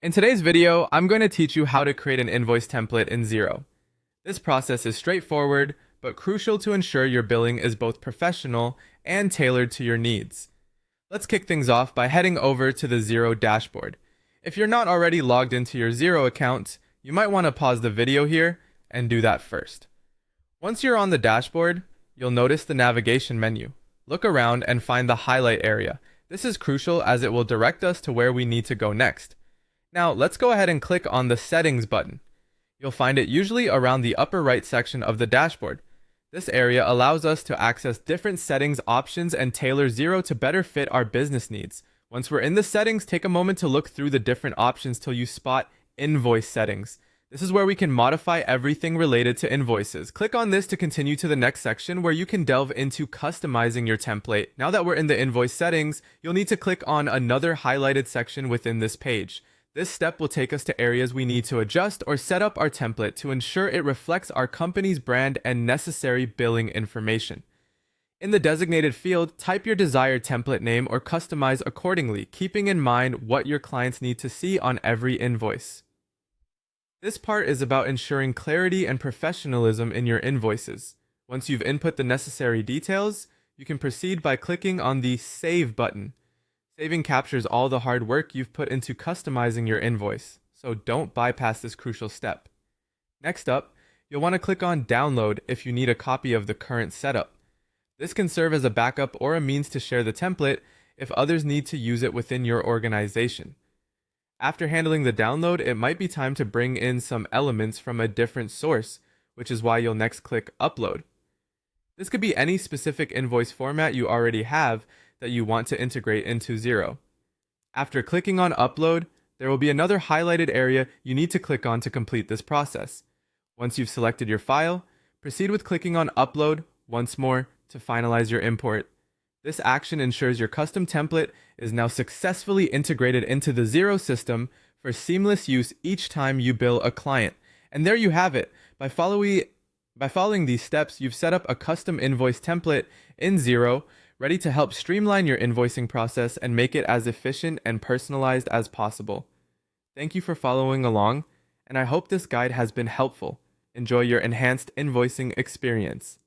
In today's video, I'm going to teach you how to create an invoice template in Xero. This process is straightforward, but crucial to ensure your billing is both professional and tailored to your needs. Let's kick things off by heading over to the Xero dashboard. If you're not already logged into your Xero account, you might want to pause the video here and do that first. Once you're on the dashboard, you'll notice the navigation menu. Look around and find the highlight area. This is crucial as it will direct us to where we need to go next. Now, let's go ahead and click on the Settings button. You'll find it usually around the upper right section of the dashboard. This area allows us to access different settings options and tailor Xero to better fit our business needs. Once we're in the settings, take a moment to look through the different options till you spot Invoice settings. This is where we can modify everything related to invoices. Click on this to continue to the next section where you can delve into customizing your template. Now that we're in the invoice settings, you'll need to click on another highlighted section within this page. This step will take us to areas we need to adjust or set up our template to ensure it reflects our company's brand and necessary billing information. In the designated field, type your desired template name or customize accordingly, keeping in mind what your clients need to see on every invoice. This part is about ensuring clarity and professionalism in your invoices. Once you've input the necessary details, you can proceed by clicking on the Save button. Saving captures all the hard work you've put into customizing your invoice, so don't bypass this crucial step. Next up, you'll want to click on Download if you need a copy of the current setup. This can serve as a backup or a means to share the template if others need to use it within your organization. After handling the download, it might be time to bring in some elements from a different source, which is why you'll next click Upload. This could be any specific invoice format you already have that you want to integrate into Xero. After clicking on Upload, there will be another highlighted area you need to click on to complete this process. Once you've selected your file, proceed with clicking on Upload once more to finalize your import. This action ensures your custom template is now successfully integrated into the Xero system for seamless use each time you bill a client. And there you have it. By following these steps, you've set up a custom invoice template in Xero, ready to help streamline your invoicing process and make it as efficient and personalized as possible. Thank you for following along, and I hope this guide has been helpful. Enjoy your enhanced invoicing experience.